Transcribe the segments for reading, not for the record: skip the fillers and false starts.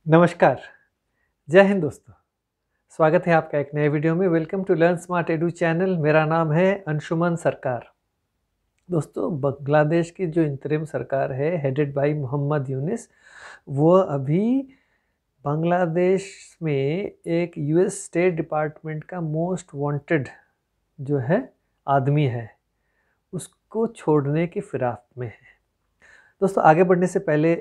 नमस्कार, जय हिंद दोस्तों। स्वागत है आपका एक नए वीडियो में। Welcome to Learn Smart Edu channel. मेरा नाम है अंशुमन सरकार। दोस्तों, बांग्लादेश की जो इंतरिम सरकार है हेडेड बाय मोहम्मद यूनिस, वो अभी बांग्लादेश में एक यूएस स्टेट डिपार्टमेंट का मोस्ट वांटेड जो है आदमी है, उसको छोड़ने की फिराक में है। दोस्तों, आगे बढ़ने से पहले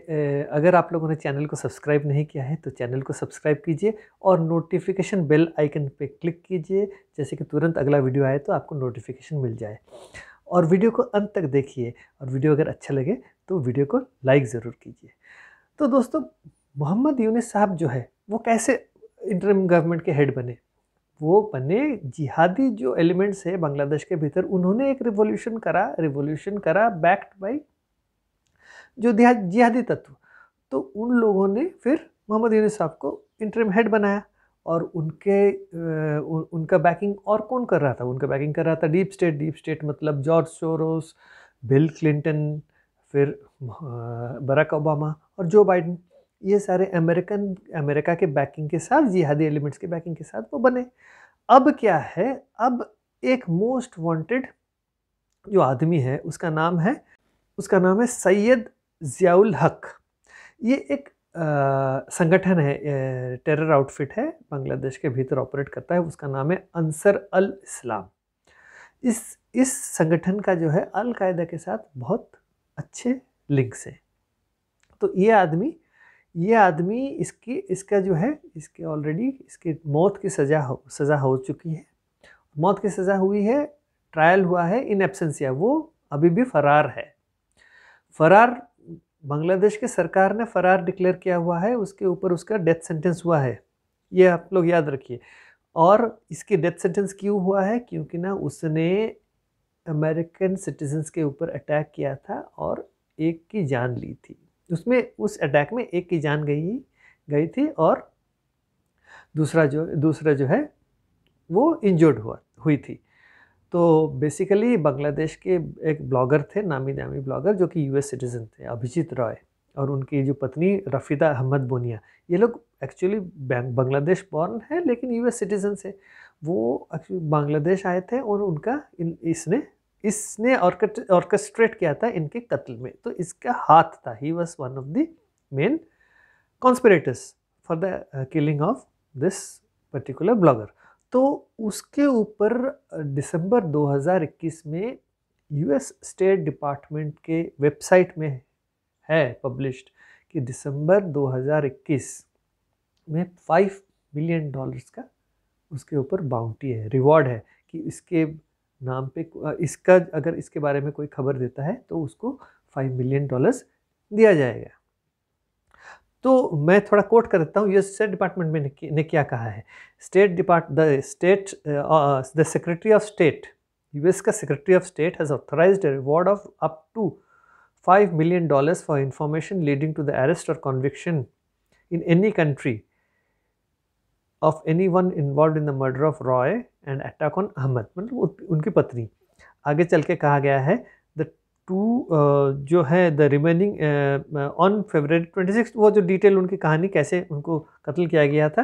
अगर आप लोगों ने चैनल को सब्सक्राइब नहीं किया है तो चैनल को सब्सक्राइब कीजिए और नोटिफिकेशन बेल आइकन पे क्लिक कीजिए, जैसे कि तुरंत अगला वीडियो आए तो आपको नोटिफिकेशन मिल जाए। और वीडियो को अंत तक देखिए, और वीडियो अगर अच्छा लगे तो वीडियो को लाइक ज़रूर कीजिए। तो दोस्तों, मोहम्मद यूनिस साहब जो है वो कैसे इंटरिम गवर्नमेंट के हेड बने? वो बने जिहादी जो एलिमेंट्स है बांग्लादेश के भीतर, उन्होंने एक रिवोल्यूशन करा बैक्ड बाई जो जिहादी तत्व। तो उन लोगों ने फिर मोहम्मद यूनिस साहब को इंटरिम हेड बनाया, और उनका बैकिंग और कौन कर रहा था? उनका बैकिंग कर रहा था डीप स्टेट मतलब जॉर्ज सोरोस, बिल क्लिंटन, फिर बराक ओबामा और जो बाइडन। ये सारे अमेरिका के बैकिंग के साथ, जिहादी एलिमेंट्स के बैकिंग के साथ वो बने। अब क्या है, अब एक मोस्ट वांटेड जो आदमी है उसका नाम है सैयद ज़ियाउल हक। ये एक संगठन है, टेरर आउटफिट है, बांग्लादेश के भीतर ऑपरेट करता है। उसका नाम है अंसर अल इस्लाम। इस संगठन का जो है अल कायदा के साथ बहुत अच्छे लिंक्स हैं। तो ये आदमी इसका जो है, इसके ऑलरेडी इसकी मौत की सज़ा हो चुकी है। मौत की सज़ा हुई है, ट्रायल हुआ है इन एब्सेंसिया। वो अभी भी फरार है। बांग्लादेश की सरकार ने फरार डिक्लेयर किया हुआ है, उसके ऊपर उसका डेथ सेंटेंस हुआ है, ये आप लोग याद रखिए। और इसकी डेथ सेंटेंस क्यों हुआ है? क्योंकि ना उसने अमेरिकन सिटीजन्स के ऊपर अटैक किया था और एक की जान ली थी। उस अटैक में एक की जान गई थी, और दूसरा जो है वो इंजर्ड हुई थी। तो बेसिकली बांग्लादेश के एक ब्लॉगर थे, नामी ब्लॉगर, जो कि यूएस सिटीजन थे, अभिजीत रॉय, और उनकी जो पत्नी रफीदा अहमद बोनिया। ये लोग एक्चुअली बांग्लादेश बॉर्न है लेकिन यूएस सिटीजन से। वो एक्चुअली बांग्लादेश आए थे और उनका इसने ऑर्केस्ट्रेट किया था इनके कत्ल में। तो इसका हाथ था, he was one of the main conspirators for the killing of this particular blogger. तो उसके ऊपर दिसंबर 2021 में यूएस स्टेट डिपार्टमेंट के वेबसाइट में है पब्लिश्ड कि दिसंबर 2021 में $5 मिलियन का उसके ऊपर बाउंटी है, रिवॉर्ड है, कि इसके नाम पे अगर इसके बारे में कोई खबर देता है तो उसको $5 मिलियन दिया जाएगा। तो मैं थोड़ा कोट कर देता हूँ, यूएस स्टेट डिपार्टमेंट में ने क्या कहा है। The secretary of state, US का secretary of state has authorised a reward of up to $5 million for information leading to the arrest और conviction in any country of anyone involved in the murder of Roy and attack on Ahmed, मतलब उनकी पत्नी। आगे चल के कहा गया है जो है द रिमेनिंग ऑन February 26, वो जो डिटेल उनकी कहानी कैसे उनको कत्ल किया गया था।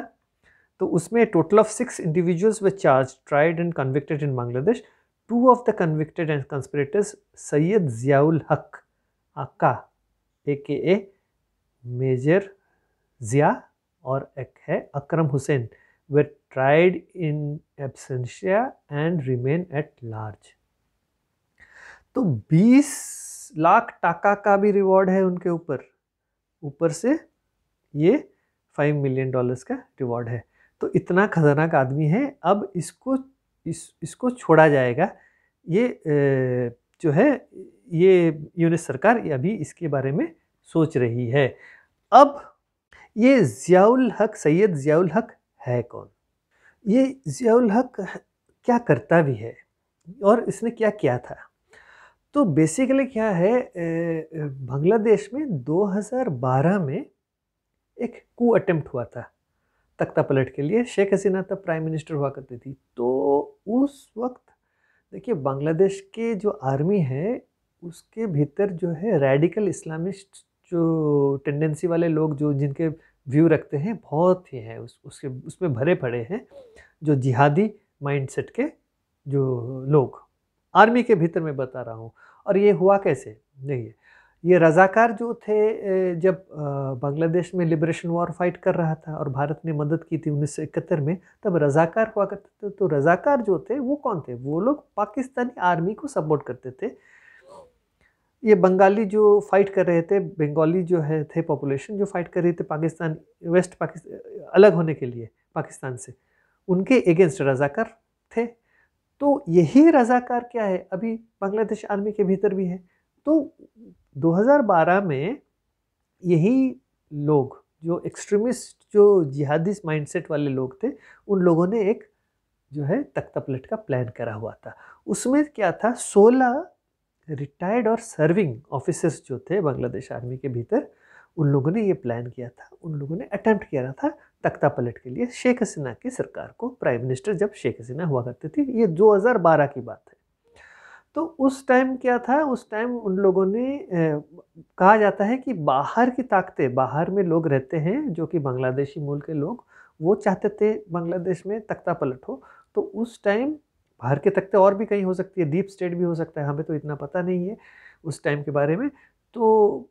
तो उसमें total of 6 individuals were charge, tried and convicted in Bangladesh. 2 of the convicted and conspirators, Syed Ziaul Haq aka AKA major Zia, और एक है Akram Hussain, were tried in absentia and remain at large. तो 20 लाख टाका का भी रिवॉर्ड है उनके ऊपर से ये $5 मिलियन का रिवॉर्ड है। तो इतना खतरनाक आदमी है। अब इसको छोड़ा जाएगा। ये जो है, ये यूनिस सरकार अभी इसके बारे में सोच रही है। अब ये सैयद ज़ियाउल हक है कौन? ये ज़ियाउल हक क्या करता भी है और इसने क्या किया था? तो बेसिकली क्या है, बांग्लादेश में 2012 में एक कू अटेम्प्ट हुआ था तख्ता पलट के लिए। शेख हसीना तब प्राइम मिनिस्टर हुआ करती थी। तो उस वक्त देखिए, बांग्लादेश के जो आर्मी है उसके भीतर जो है रेडिकल इस्लामिस्ट जो टेंडेंसी वाले लोग, जो जिनके व्यू रखते हैं, बहुत ही हैं उसमें भरे पड़े हैं जो जिहादी माइंडसेट के जो लोग आर्मी के भीतर मैं बता रहा हूँ। और ये हुआ कैसे, देखिए ये रज़ाकार जो थे, जब बांग्लादेश में लिबरेशन वॉर फाइट कर रहा था और भारत ने मदद की थी 1971 में, तब रज़ाकार हुआ करते थे। तो रज़ाकार जो थे वो कौन थे, वो लोग पाकिस्तानी आर्मी को सपोर्ट करते थे। ये बंगाली जो फाइट कर रहे थे, बंगाली जो है थे पॉपुलेशन जो फाइट कर रही थी पाकिस्तान, वेस्ट पाकिस्तान अलग होने के लिए पाकिस्तान से, उनके अगेंस्ट रज़ाकार थे। तो यही रज़ाकार क्या है, अभी बांग्लादेश आर्मी के भीतर भी है। तो 2012 में यही लोग जो एक्सट्रीमिस्ट, जो जिहादिस्ट माइंडसेट वाले लोग थे, उन लोगों ने एक जो है तख्ता पलट का प्लान करा हुआ था। उसमें क्या था, 16 रिटायर्ड और सर्विंग ऑफिसर्स जो थे बांग्लादेश आर्मी के भीतर, उन लोगों ने ये प्लान किया था। उन लोगों ने अटेम्प्ट किया था तख्ता पलट के लिए शेख हसीना की सरकार को, प्राइम मिनिस्टर जब शेख हसीना हुआ करती थी। ये 2012 की बात है। तो उस टाइम क्या था, उस टाइम उन लोगों ने कहा जाता है कि बाहर की ताकतें, बाहर में लोग रहते हैं जो कि बांग्लादेशी मूल के लोग, वो चाहते थे बांग्लादेश में तख्ता पलट हो। तो उस टाइम बाहर के तख्ते और भी कहीं हो सकती है, डीप स्टेट भी हो सकता है, हमें तो इतना पता नहीं है उस टाइम के बारे में। तो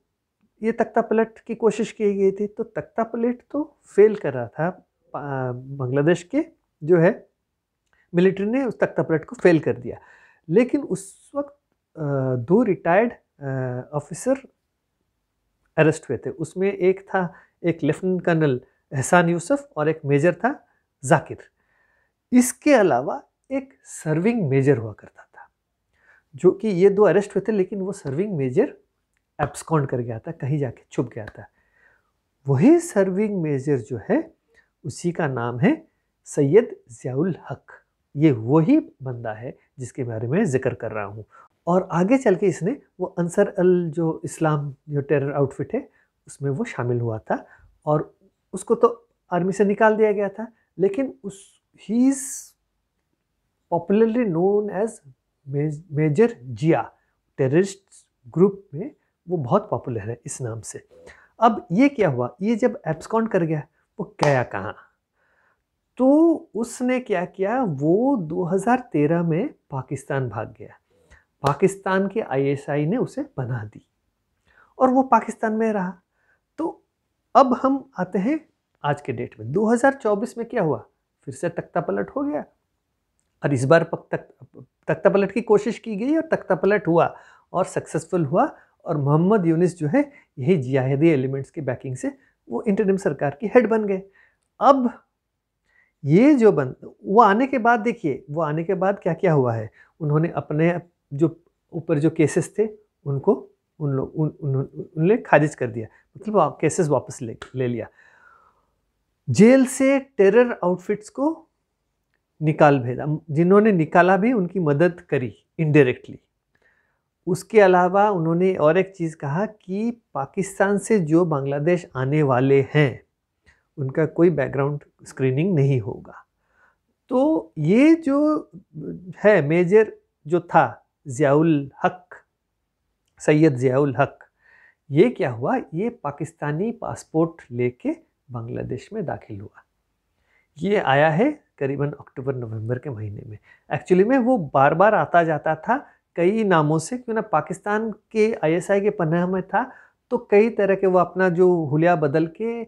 ये तख्ता पलट की कोशिश की गई थी। तो तख्ता पलट तो फेल कर रहा था, बांग्लादेश के जो है मिलिट्री ने उस तख्ता पलट को फेल कर दिया। लेकिन उस वक्त 2 रिटायर्ड ऑफिसर अरेस्ट हुए थे। उसमें एक था, एक लेफ्टिनेंट कर्नल एहसान यूसुफ और एक मेजर था जाकिर। इसके अलावा एक सर्विंग मेजर हुआ करता था, जो कि ये 2 अरेस्ट हुए थे, लेकिन वो सर्विंग मेजर एब्सकॉन्ड कर गया था, कहीं जाके छुप गया था। वही सर्विंग मेजर जो है, उसी का नाम है सैयद ज़ियाउल हक। ये वही बंदा है जिसके बारे में जिक्र कर रहा हूँ। और आगे चल के इसने वो अंसर अल जो इस्लाम जो टेरर आउटफिट है, उसमें वो शामिल हुआ था और उसको तो आर्मी से निकाल दिया गया था। लेकिन he is popularly known as major Zia. Terrorist group में वो बहुत पॉपुलर है इस नाम से। अब ये क्या हुआ, ये जब एब्सकॉन्ड कर गया, वो गया कहाँ? तो उसने क्या किया, वो 2013 में पाकिस्तान भाग गया। पाकिस्तान के आईएसआई ने उसे पनाह दी और वो पाकिस्तान में रहा। तो अब हम आते हैं आज के डेट में, 2024 में क्या हुआ, फिर से तख्ता पलट हो गया। और इस बार तख्ता पलट की कोशिश की गई और तख्ता पलट हुआ और सक्सेसफुल हुआ। और मोहम्मद यूनिस जो है, यही जिहादी एलिमेंट्स की बैकिंग से वो इंटरिम सरकार की हेड बन गए। अब ये जो वो आने के बाद, देखिए वो आने के बाद क्या क्या हुआ है, उन्होंने अपने जो ऊपर जो केसेस थे उनको उन्होंने खारिज कर दिया, मतलब केसेस वापस ले लिया। जेल से टेरर आउटफिट्स को निकाल भेजा, जिन्होंने निकाला भी उनकी मदद करी इनडायरेक्टली। उसके अलावा उन्होंने और एक चीज़ कहा कि पाकिस्तान से जो बांग्लादेश आने वाले हैं उनका कोई बैकग्राउंड स्क्रीनिंग नहीं होगा। तो ये जो है मेजर जो था ज़ियाउल हक, सैयद ज़ियाउल हक, ये क्या हुआ, ये पाकिस्तानी पासपोर्ट लेके बांग्लादेश में दाखिल हुआ। ये आया है करीबन अक्टूबर-नवंबर के महीने में। एक्चुअली में वो बार बार आता जाता था कई नामों से, क्यों ना पाकिस्तान के आईएसआई के पनाह में था, तो कई तरह के वो अपना जो हुलिया बदल के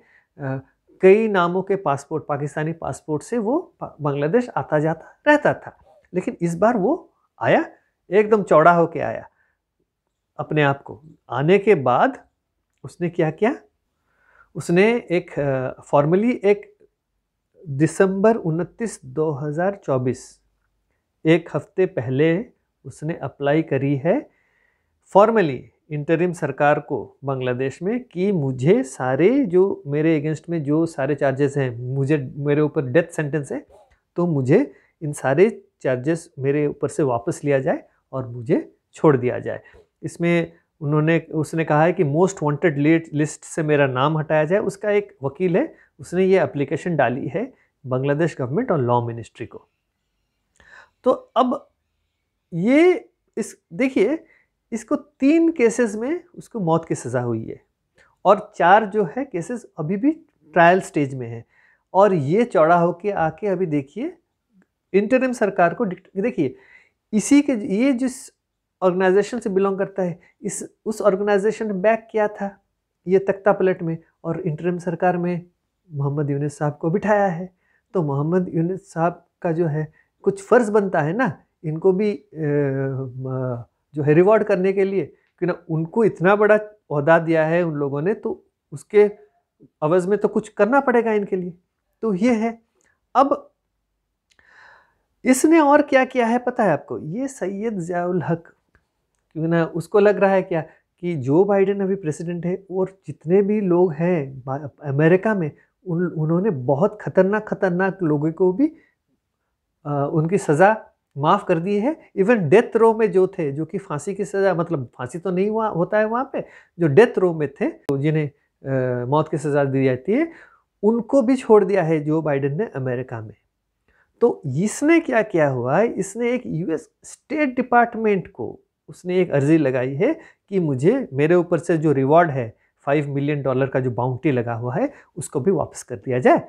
कई नामों के पासपोर्ट, पाकिस्तानी पासपोर्ट से वो बांग्लादेश आता जाता रहता था। लेकिन इस बार वो आया, एकदम चौड़ा होके आया अपने आप को। आने के बाद उसने क्या किया, उसने एक फॉर्मली एक दिसंबर 29, 2024, एक हफ्ते पहले उसने अप्लाई करी है फॉर्मली इंटरिम सरकार को बांग्लादेश में कि मुझे सारे जो मेरे अगेंस्ट में जो सारे चार्जेस हैं, मुझे मेरे ऊपर डेथ सेंटेंस है, तो मुझे इन सारे चार्जेस मेरे ऊपर से वापस लिया जाए और मुझे छोड़ दिया जाए। इसमें उसने कहा है कि मोस्ट वांटेड लिस्ट से मेरा नाम हटाया जाए। उसका एक वकील है, उसने ये एप्लीकेशन डाली है बांग्लादेश गवर्नमेंट और लॉ मिनिस्ट्री को। तो अब ये देखिए, इसको 3 केसेस में उसको मौत की सज़ा हुई है और 4 जो है केसेस अभी भी ट्रायल स्टेज में है। और ये चौड़ा होके आके अभी देखिए इंटरिम सरकार को देखिए, इसी के ये जिस ऑर्गेनाइजेशन से बिलोंग करता है, उस ऑर्गेनाइजेशन ने बैक किया था ये तख्ता पलट में, और इंटरिम सरकार में मोहम्मद यूनुस साहब को बिठाया है। तो मोहम्मद यूनुस साहब का जो है कुछ फ़र्ज़ बनता है ना, इनको भी जो है रिवॉर्ड करने के लिए, कि ना उनको इतना बड़ा ओहदा दिया है उन लोगों ने, तो उसके अवज़ में तो कुछ करना पड़ेगा इनके लिए। तो ये है। अब इसने और क्या किया है पता है आपको? ये सैयद ज़ियाउल हक, क्योंकि ना उसको लग रहा है क्या कि जो बाइडेन अभी प्रेसिडेंट है और जितने भी लोग हैं अमेरिका में, उन्होंने बहुत खतरनाक लोगों को भी उनकी सज़ा माफ़ कर दी है। इवन डेथ रो में जो थे, जो कि फांसी की सज़ा, मतलब फांसी तो नहीं हुआ होता है वहाँ पे, जो डेथ रो में थे, तो जिन्हें मौत की सज़ा दी जाती है, उनको भी छोड़ दिया है जो बाइडेन ने अमेरिका में। तो इसने क्या किया हुआ है, इसने एक यूएस स्टेट डिपार्टमेंट को उसने एक अर्जी लगाई है कि मुझे मेरे ऊपर से जो रिवॉर्ड है $5 मिलियन का जो बाउंटी लगा हुआ है उसको भी वापस कर दिया जाए।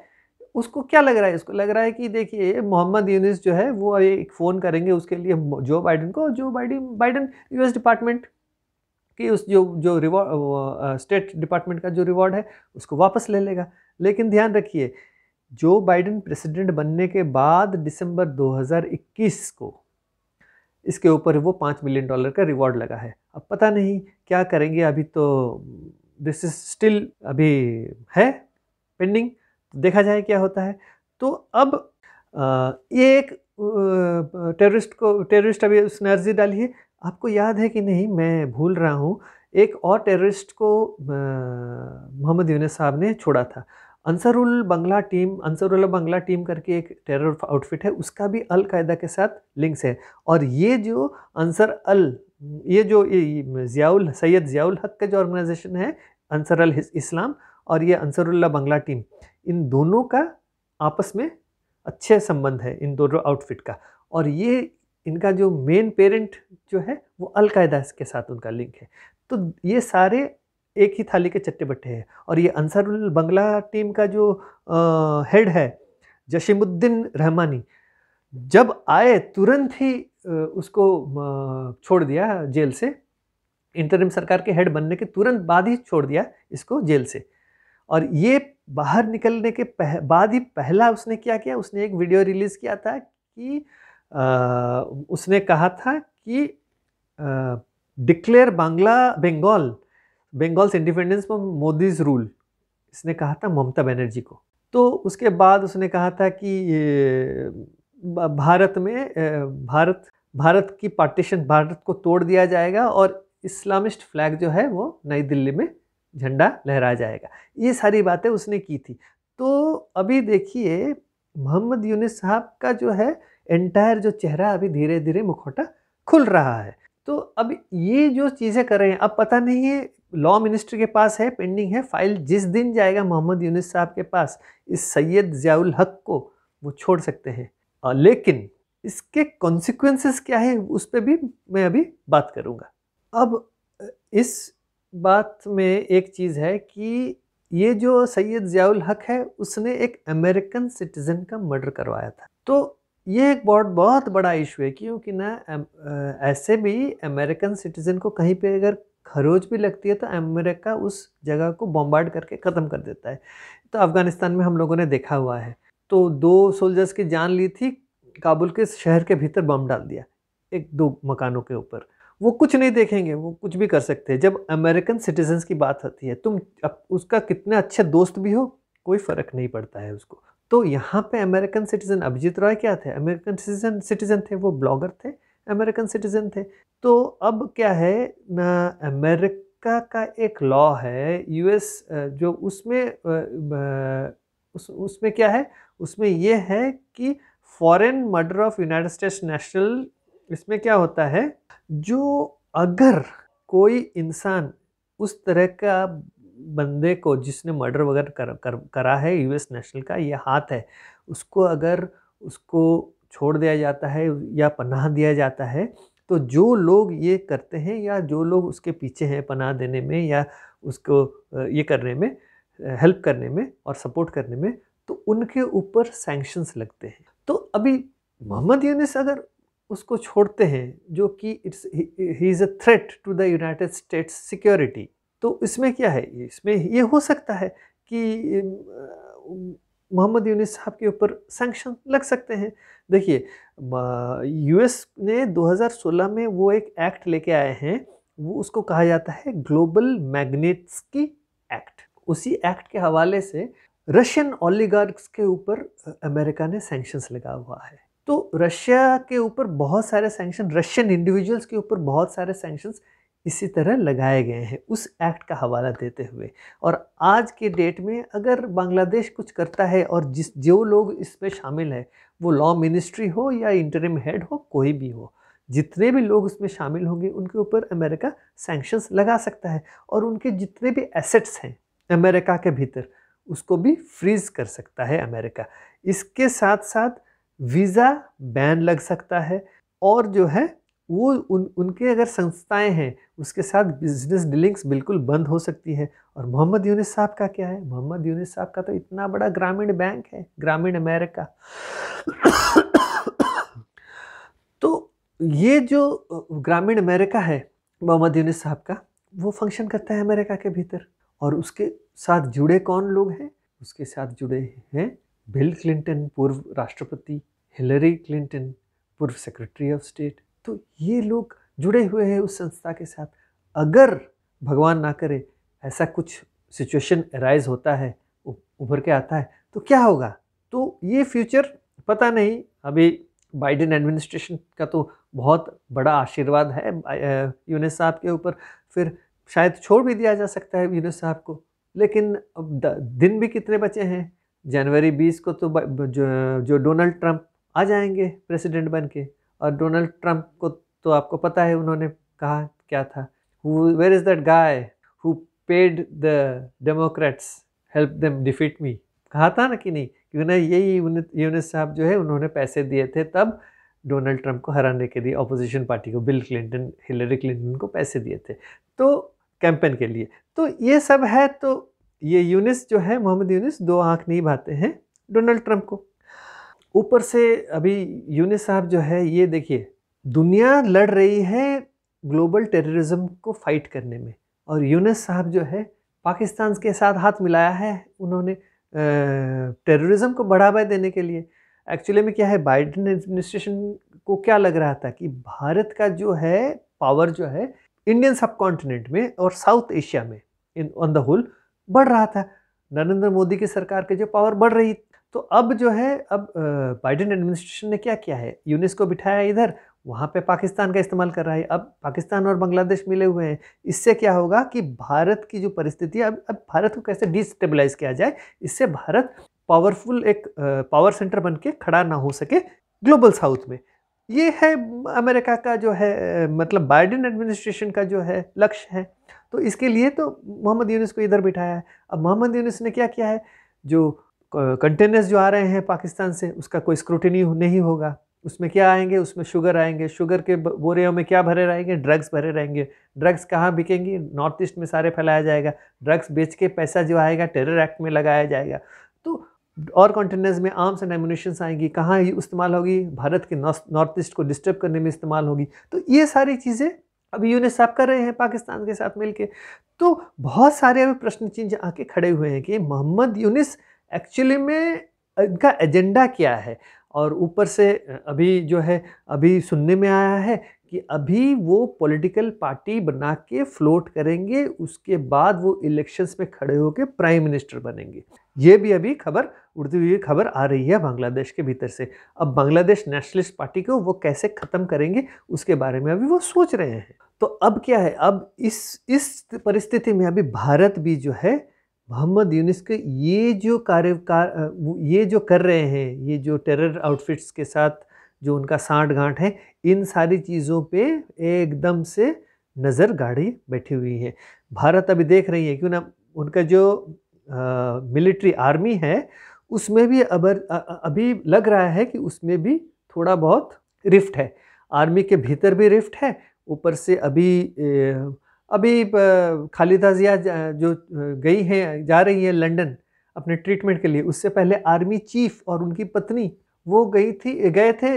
उसको क्या लग रहा है? उसको लग रहा है कि देखिए मोहम्मद यूनुस जो है वो एक फ़ोन करेंगे उसके लिए जो बाइडेन को, जो बाइडेन यूएस डिपार्टमेंट कि उस जो रिवॉर्ड स्टेट डिपार्टमेंट का जो रिवॉर्ड है उसको वापस ले लेगा। लेकिन ध्यान रखिए, जो बाइडेन प्रेसिडेंट बनने के बाद दिसंबर 2021 को इसके ऊपर वो $5 मिलियन का रिवॉर्ड लगा है। अब पता नहीं क्या करेंगे, अभी तो दिस इज स्टिल अभी है पेंडिंग, तो देखा जाए क्या होता है। तो अब ये एक टेररिस्ट अभी उसने अर्जी डाली है। आपको याद है कि नहीं, मैं भूल रहा हूँ, एक और टेररिस्ट को मोहम्मद यूनुस साहब ने छोड़ा था। अंसारुल्लाह बंगला टीम करके एक टेरर आउटफिट है, उसका भी अल कायदा के साथ लिंक्स है। और ये जो सैयद ज़ियाउल हक का जो ऑर्गेनाइजेशन है, अंसर अल इस्लाम, और ये अंसारुल्लाह बंगला टीम, इन दोनों का आपस में अच्छे संबंध है, इन दोनों आउटफिट का। और ये इनका जो मेन पेरेंट जो है वो अल कायदा के साथ उनका लिंक है। तो ये सारे एक ही थाली के चट्टे बट्टे हैं। और ये अंसारुल बंगला टीम का जो हेड है जशीमुद्दीन रहमानी, जब आए तुरंत ही उसको छोड़ दिया जेल से। इंटरिम सरकार के हेड बनने के तुरंत बाद ही छोड़ दिया इसको जेल से। और ये बाहर निकलने के बाद ही पहला उसने क्या किया, उसने एक वीडियो रिलीज़ किया था कि उसने कहा था कि declare Bengal's independence from Modi's rule, इसने कहा था ममता बनर्जी को। तो उसके बाद उसने कहा था कि भारत की पार्टीशन, भारत को तोड़ दिया जाएगा और इस्लामिस्ट फ्लैग जो है वो नई दिल्ली में झंडा लहराया जाएगा। ये सारी बातें उसने की थी। तो अभी देखिए मोहम्मद यूनुस साहब का जो है एंटायर जो चेहरा अभी धीरे धीरे मुखौटा खुल रहा है। तो अब ये जो चीज़ें कर रहे हैं, अब पता नहीं है, लॉ मिनिस्ट्री के पास है, पेंडिंग है फाइल। जिस दिन जाएगा मोहम्मद यूनुस साहब के पास, इस सैयद ज़ियाउल हक को वो छोड़ सकते हैं। लेकिन इसके कॉन्सिक्वेंसेस क्या है उस पर भी मैं अभी बात करूँगा। अब इस बात में एक चीज़ है कि ये जो सैयद ज़ियाउल हक है उसने एक अमेरिकन सिटीज़न का मर्डर करवाया था। तो ये एक बहुत बड़ा इशू है, क्योंकि ना ऐसे भी अमेरिकन सिटीज़न को कहीं पे अगर खरोच भी लगती है तो अमेरिका उस जगह को बॉम्बार्ड करके ख़त्म कर देता है। तो अफ़गानिस्तान में हम लोगों ने देखा हुआ है। तो 2 सोल्जर्स की जान ली थी, काबुल के शहर के भीतर बम डाल दिया 1-2 मकानों के ऊपर। वो कुछ नहीं देखेंगे, वो कुछ भी कर सकते हैं। जब अमेरिकन सिटीजन्स की बात आती है, तुम उसका कितने अच्छे दोस्त भी हो, कोई फ़र्क नहीं पड़ता है उसको। तो यहाँ पे अमेरिकन सिटीज़न अभिजीत रॉय क्या थे? अमेरिकन सिटीज़न थे, वो ब्लॉगर थे, अमेरिकन सिटीज़न थे। तो अब क्या है ना, अमेरिका का एक लॉ है यूएस जो उसमें क्या है, उसमें ये है कि foreign murder of United states national, इसमें क्या होता है, जो अगर कोई इंसान उस तरह का बंदे को जिसने मर्डर वगैरह करा है, यूएस नेशनल का ये हाथ है, उसको अगर उसको छोड़ दिया जाता है या पनाह दिया जाता है, तो जो लोग ये करते हैं या जो लोग उसके पीछे हैं पनाह देने में या उसको ये करने में, हेल्प करने में और सपोर्ट करने में, तो उनके ऊपर सैंक्शंस लगते हैं। तो अभी मोहम्मद यूनुस अगर उसको छोड़ते हैं, जो कि he is a threat to the United States security, तो इसमें क्या है, इसमें ये हो सकता है कि मोहम्मद यूनुस साहब के ऊपर सैंक्शन लग सकते हैं। देखिए, यूएस ने 2016 में वो एक एक्ट लेके आए हैं, वो उसको कहा जाता है ग्लोबल मैग्निट्स्की एक्ट। उसी एक्ट के हवाले से रशियन ओलिगार्क्स के ऊपर अमेरिका ने सैंक्शंस लगा हुआ है। तो रशिया के ऊपर बहुत सारे सैंक्शन, रशियन इंडिविजुअल्स के ऊपर बहुत सारे सैंक्शंस इसी तरह लगाए गए हैं उस एक्ट का हवाला देते हुए। और आज के डेट में अगर बांग्लादेश कुछ करता है और जो लोग इसमें शामिल है, वो लॉ मिनिस्ट्री हो या इंटरिम हेड हो, कोई भी हो, जितने भी लोग उसमें शामिल होंगे उनके ऊपर अमेरिका सैंक्शंस लगा सकता है। और उनके जितने भी एसेट्स हैं अमेरिका के भीतर, उसको भी फ्रीज कर सकता है अमेरिका। इसके साथ साथ वीज़ा बैन लग सकता है, और जो है वो उनके अगर संस्थाएं हैं उसके साथ बिजनेस डीलिंग्स बिल्कुल बंद हो सकती है। और मोहम्मद यूनुस साहब का क्या है, मोहम्मद यूनुस साहब का तो इतना बड़ा ग्रामीण बैंक है, ग्रामीण अमेरिका। तो ये जो ग्रामीण अमेरिका है मोहम्मद यूनुस साहब का, वो फंक्शन करता है अमेरिका के भीतर। और उसके साथ जुड़े कौन लोग हैं, उसके साथ जुड़े हैं बिल क्लिंटन पूर्व राष्ट्रपति, हिलरी क्लिंटन पूर्व सेक्रेटरी ऑफ स्टेट। तो ये लोग जुड़े हुए हैं उस संस्था के साथ। अगर भगवान ना करे ऐसा कुछ सिचुएशन अराइज होता है, उभर के आता है, तो क्या होगा? तो ये फ्यूचर पता नहीं। अभी बाइडेन एडमिनिस्ट्रेशन का तो बहुत बड़ा आशीर्वाद है यूनुस साहब के ऊपर, फिर शायद छोड़ भी दिया जा सकता है यूनुस साहब को। लेकिन अब दिन भी कितने बचे हैं? जनवरी 20 को तो जो डोनाल्ड ट्रंप आ जाएंगे प्रेसिडेंट बन के। और डोनाल्ड ट्रंप को तो आपको पता है उन्होंने कहा क्या था, where is that guy who paid the Democrats help them defeat me, कहा था ना कि नहीं? क्योंकि ना यही यूनुस साहब जो है उन्होंने पैसे दिए थे तब डोनाल्ड ट्रंप को हराने के लिए, ऑपोजिशन पार्टी को, बिल क्लिंटन, हिलरी क्लिंटन को पैसे दिए थे तो कैंपेन के लिए। तो ये सब है। तो ये यूनुस जो है, मोहम्मद यूनुस, दो आंख नहीं भाते हैं डोनाल्ड ट्रंप को। ऊपर से अभी यूनुस साहब जो है, ये देखिए, दुनिया लड़ रही है ग्लोबल टेररिज्म को फाइट करने में, और यूनुस साहब जो है पाकिस्तान के साथ हाथ मिलाया है उन्होंने टेररिज्म को बढ़ावा देने के लिए। एक्चुअली में क्या है, बाइडेन एडमिनिस्ट्रेशन को क्या लग रहा था कि भारत का जो है पावर जो है इंडियन सब कॉन्टिनेंट में और साउथ एशिया में ऑन द होल बढ़ रहा था। नरेंद्र मोदी की सरकार की जो पावर बढ़ रही, तो अब जो है, अब बाइडेन एडमिनिस्ट्रेशन ने क्या किया है, यूनुस को बिठाया इधर, वहाँ पे पाकिस्तान का इस्तेमाल कर रहा है। अब पाकिस्तान और बांग्लादेश मिले हुए हैं। इससे क्या होगा कि भारत की जो परिस्थिति है, अब भारत को कैसे डिस्टेबलाइज किया जाए, इससे भारत पावरफुल एक पावर सेंटर बन के खड़ा ना हो सके ग्लोबल साउथ में। ये है अमेरिका का जो है, मतलब बाइडेन एडमिनिस्ट्रेशन का जो है लक्ष्य है। तो इसके लिए तो मोहम्मद यूनुस को इधर बिठाया है। अब मोहम्मद यूनुस ने क्या किया है, जो कंटेनर्स जो आ रहे हैं पाकिस्तान से, उसका कोई स्क्रूटिनी नहीं होगा। उसमें क्या आएंगे, उसमें शुगर आएंगे, शुगर के बोरियों में क्या भरे रहेंगे, ड्रग्स भरे रहेंगे। ड्रग्स कहाँ बिकेंगी? नॉर्थ ईस्ट में सारे फैलाया जाएगा। ड्रग्स बेच के पैसा जो आएगा टेरर एक्ट में लगाया जाएगा। तो और कंटेनर्स में आर्म्स एंड एमुनिशंस आएंगी, कहाँ इस्तेमाल होगी? भारत के नॉर्थ ईस्ट को डिस्टर्ब करने में इस्तेमाल होगी। तो ये सारी चीज़ें अभी यूनुस साहब कर रहे हैं पाकिस्तान के साथ मिलके। तो बहुत सारे अभी प्रश्न चिन्ह आके खड़े हुए हैं कि मोहम्मद यूनुस एक्चुअली में इनका एजेंडा क्या है। और ऊपर से अभी जो है, अभी सुनने में आया है कि अभी वो पॉलिटिकल पार्टी बना के फ्लोट करेंगे, उसके बाद वो इलेक्शंस में खड़े होकर प्राइम मिनिस्टर बनेंगे। ये भी अभी खबर, उड़ती हुई खबर आ रही है बांग्लादेश के भीतर से। अब बांग्लादेश नेशनलिस्ट पार्टी को वो कैसे ख़त्म करेंगे उसके बारे में अभी वो सोच रहे हैं। तो अब क्या है, अब इस परिस्थिति में अभी भारत भी जो है मोहम्मद यूनुस के ये जो ये जो कर रहे हैं, ये जो टेरर आउटफिट्स के साथ जो उनका सांठ-गांठ है, इन सारी चीज़ों पे एकदम से नज़र गाड़ी बैठी हुई है। भारत अभी देख रही है, क्यों ना, उनका जो मिलिट्री आर्मी है उसमें भी अभी लग रहा है कि उसमें भी थोड़ा बहुत रिफ्ट है। आर्मी के भीतर भी रिफ्ट है, ऊपर से अभी अभी खालिदा जिया जो गई हैं, जा रही है लंदन अपने ट्रीटमेंट के लिए, उससे पहले आर्मी चीफ और उनकी पत्नी वो गए थे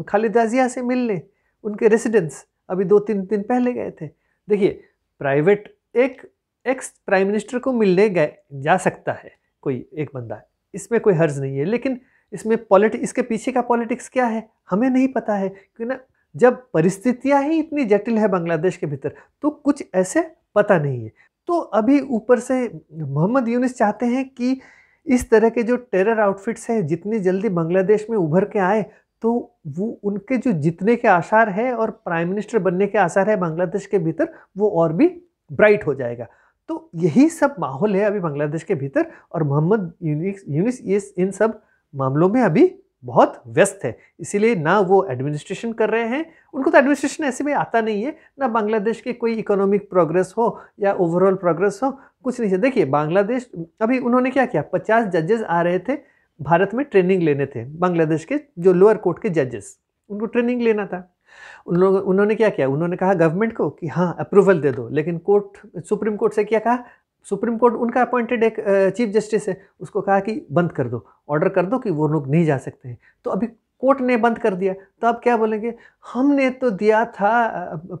खालिदा जिया से मिलने, उनके रेसिडेंस अभी 2-3 दिन पहले गए थे। देखिए, प्राइवेट एक एक्स प्राइम मिनिस्टर को मिलने जा सकता है कोई एक बंदा, इसमें कोई हर्ज नहीं है, लेकिन इसमें इसके पीछे का पॉलिटिक्स क्या है हमें नहीं पता है, क्योंकि ना जब परिस्थितियां ही इतनी जटिल है बांग्लादेश के भीतर, तो कुछ ऐसे पता नहीं है। तो अभी ऊपर से मोहम्मद यूनिस चाहते हैं कि इस तरह के जो टेरर आउटफिट्स हैं जितनी जल्दी बांग्लादेश में उभर के आए, तो वो उनके जो जीतने के आसार है और प्राइम मिनिस्टर बनने के आसार है बांग्लादेश के भीतर, वो और भी ब्राइट हो जाएगा। तो यही सब माहौल है अभी बांग्लादेश के भीतर, और मोहम्मद यूनिस इन सब मामलों में अभी बहुत व्यस्त है, इसीलिए ना वो एडमिनिस्ट्रेशन कर रहे हैं, उनको तो एडमिनिस्ट्रेशन ऐसे भी आता नहीं है, ना बांग्लादेश की कोई इकोनॉमिक प्रोग्रेस हो या ओवरऑल प्रोग्रेस हो, कुछ नहीं है। देखिए बांग्लादेश अभी उन्होंने क्या किया, 50 जजेस आ रहे थे भारत में ट्रेनिंग लेने थे, बांग्लादेश के जो लोअर कोर्ट के जजेस, उनको ट्रेनिंग लेना था। उन्होंने क्या किया, उन्होंने कहा गवर्नमेंट को कि हाँ अप्रूवल दे दो, लेकिन सुप्रीम कोर्ट से क्या कहा, सुप्रीम कोर्ट उनका अपॉइंटेड एक चीफ जस्टिस है, उसको कहा कि बंद कर दो, ऑर्डर कर दो कि वो लोग नहीं जा सकते हैं। तो अभी कोर्ट ने बंद कर दिया, तो अब क्या बोलेंगे, हमने तो दिया था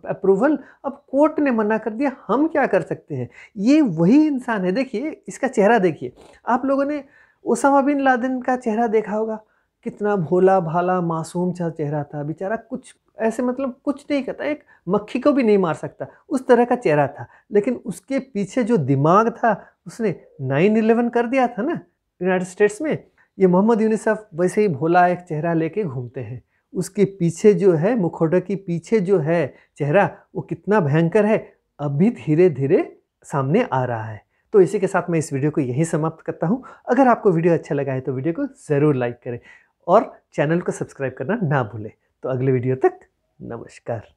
अप्रूवल, अब कोर्ट ने मना कर दिया, हम क्या कर सकते हैं। ये वही इंसान है, देखिए इसका चेहरा देखिए, आप लोगों ने ओसामा बिन लादेन का चेहरा देखा होगा, कितना भोला भाला मासूम सा चेहरा था, बेचारा कुछ ऐसे मतलब कुछ नहीं करता, एक मक्खी को भी नहीं मार सकता, उस तरह का चेहरा था। लेकिन उसके पीछे जो दिमाग था, उसने 9/11 कर दिया था ना यूनाइटेड स्टेट्स में। ये मोहम्मद यूनिसफ वैसे ही भोला एक चेहरा लेके घूमते हैं, उसके पीछे जो है मुखौटे के पीछे जो है चेहरा, वो कितना भयंकर है अभी धीरे धीरे सामने आ रहा है। तो इसी के साथ मैं इस वीडियो को यहीं समाप्त करता हूँ। अगर आपको वीडियो अच्छा लगा है तो वीडियो को ज़रूर लाइक करें और चैनल को सब्सक्राइब करना ना भूलें। तो अगले वीडियो तक नमस्कार।